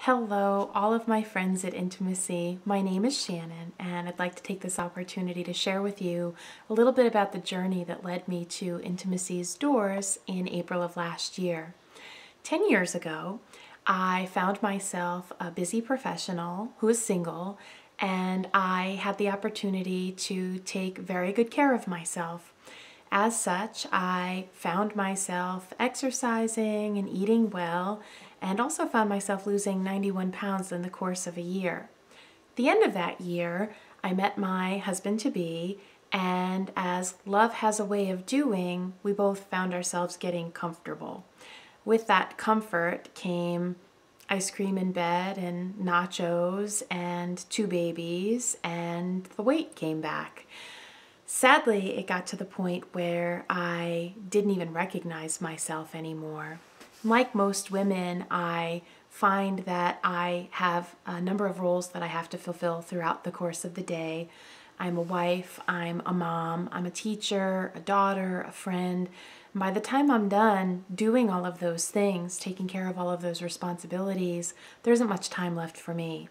Hello, all of my friends at Intimacy. My name is Shannon, and I'd like to take this opportunity to share with you a little bit about the journey that led me to Intimacy's doors in April of last year. 10 years ago, I found myself a busy professional who was single, and I had the opportunity to take very good care of myself. As such, I found myself exercising and eating well, and also found myself losing 91 pounds in the course of a year. At the end of that year, I met my husband-to-be, and as love has a way of doing, we both found ourselves getting comfortable. With that comfort came ice cream in bed and nachos and 2 babies, and the weight came back. Sadly, it got to the point where I didn't even recognize myself anymore. Like most women, I find that I have a number of roles that I have to fulfill throughout the course of the day. I'm a wife, I'm a mom, I'm a teacher, a daughter, a friend. And by the time I'm done doing all of those things, taking care of all of those responsibilities, there isn't much time left for me.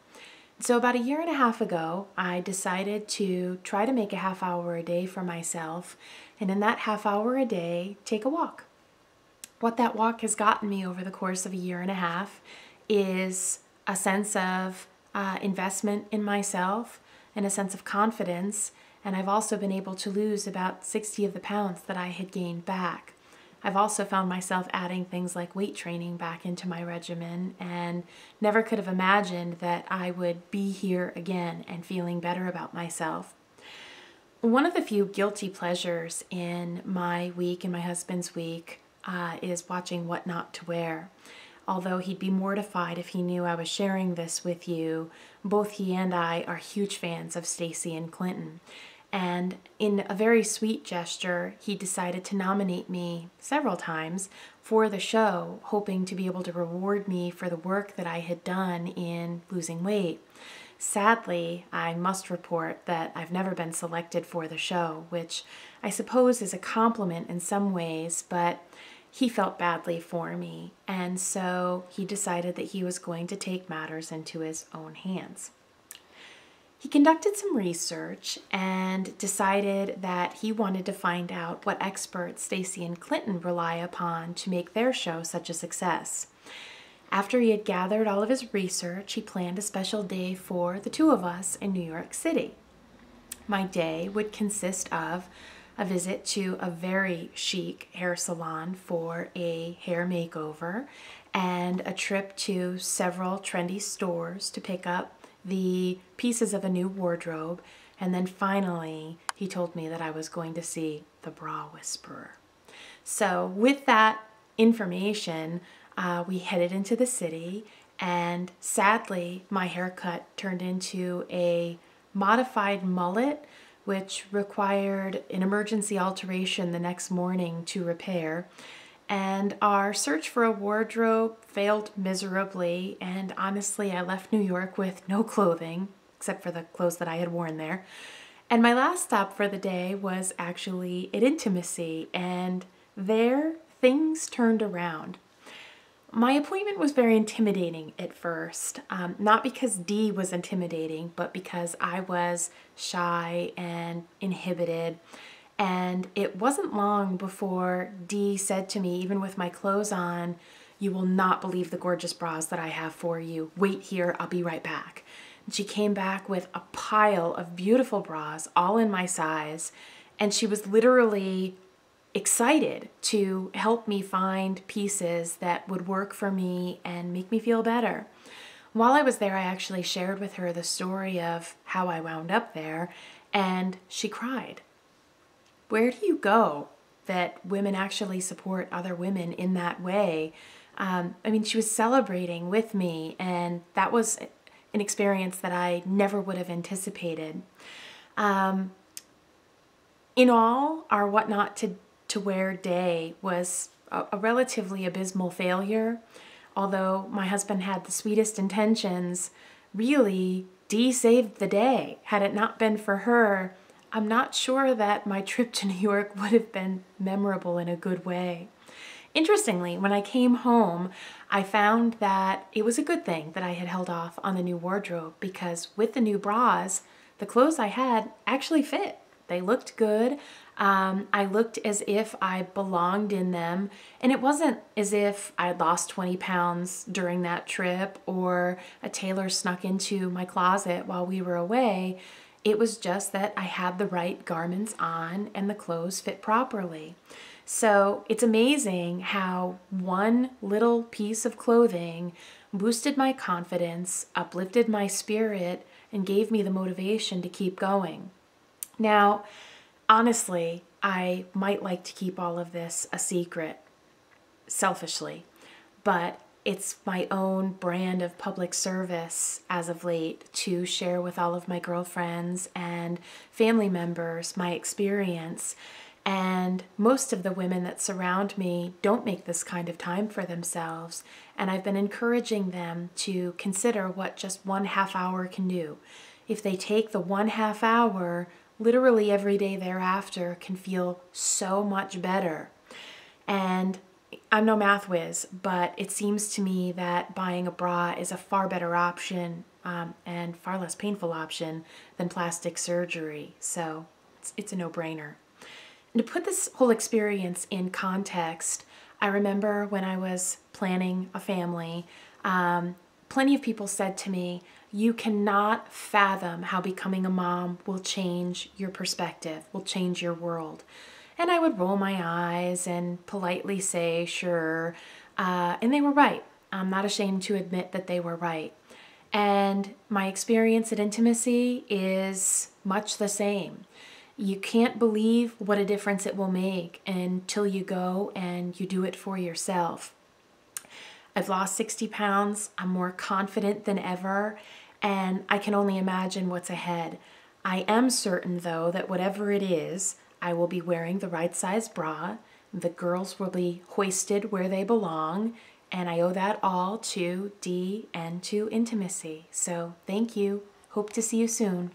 So about a year and a half ago, I decided to try to make a half hour a day for myself, and in that half hour a day, take a walk. What that walk has gotten me over the course of a year and a half is a sense of investment in myself and a sense of confidence, and I've also been able to lose about 60 of the pounds that I had gained back. I've also found myself adding things like weight training back into my regimen, and never could have imagined that I would be here again and feeling better about myself. One of the few guilty pleasures in my week and my husband's week is watching What Not to Wear. Although he'd be mortified if he knew I was sharing this with you, both he and I are huge fans of Stacey and Clinton. And in a very sweet gesture, he decided to nominate me several times for the show, hoping to be able to reward me for the work that I had done in losing weight. Sadly, I must report that I've never been selected for the show, which I suppose is a compliment in some ways, but he felt badly for me, and so he decided that he was going to take matters into his own hands. He conducted some research and decided that he wanted to find out what experts Stacey and Clinton rely upon to make their show such a success. After he had gathered all of his research, he planned a special day for the two of us in New York City. My day would consist of a visit to a very chic hair salon for a hair makeover and a trip to several trendy stores to pick up the pieces of a new wardrobe, and then finally he told me that I was going to see The Bra Whisperer. So with that information, we headed into the city, and sadly my haircut turned into a modified mullet, which required an emergency alteration the next morning to repair. And our search for a wardrobe failed miserably, and honestly, I left New York with no clothing, except for the clothes that I had worn there. And my last stop for the day was actually at Intimacy, and there things turned around. My appointment was very intimidating at first, not because Dee was intimidating, but because I was shy and inhibited. And it wasn't long before Dee said to me, even with my clothes on, "You will not believe the gorgeous bras that I have for you. Wait here, I'll be right back." And she came back with a pile of beautiful bras, all in my size, and she was literally excited to help me find pieces that would work for me and make me feel better. While I was there, I actually shared with her the story of how I wound up there, and she cried. Where do you go that women actually support other women in that way? She was celebrating with me, and that was an experience that I never would have anticipated. In all, our What Not to Wear day was a relatively abysmal failure. Although my husband had the sweetest intentions, really, Dee saved the day. Had it not been for her, I'm not sure that my trip to New York would have been memorable in a good way. Interestingly, when I came home, I found that it was a good thing that I had held off on the new wardrobe, because with the new bras, the clothes I had actually fit. They looked good. I looked as if I belonged in them, and it wasn't as if I had lost 20 pounds during that trip or a tailor snuck into my closet while we were away. It was just that I had the right garments on and the clothes fit properly. So it's amazing how one little piece of clothing boosted my confidence, uplifted my spirit, and gave me the motivation to keep going. Now, honestly, I might like to keep all of this a secret, selfishly, but it's my own brand of public service as of late to share with all of my girlfriends and family members my experience. And most of the women that surround me don't make this kind of time for themselves. And I've been encouraging them to consider what just 1/2 hour can do. If they take the 1/2 hour, literally every day thereafter can feel so much better. And I'm no math whiz, but it seems to me that buying a bra is a far better option and far less painful option than plastic surgery. So it's a no-brainer. And to put this whole experience in context, I remember when I was planning a family, plenty of people said to me, you cannot fathom how becoming a mom will change your perspective, will change your world. And I would roll my eyes and politely say, sure. And they were right. I'm not ashamed to admit that they were right. And my experience at Intimacy is much the same. You can't believe what a difference it will make until you go and you do it for yourself. I've lost 60 pounds. I'm more confident than ever, and I can only imagine what's ahead. I am certain, though, that whatever it is, I will be wearing the right size bra, the girls will be hoisted where they belong, and I owe that all to Dee and to Intimacy. So thank you. Hope to see you soon.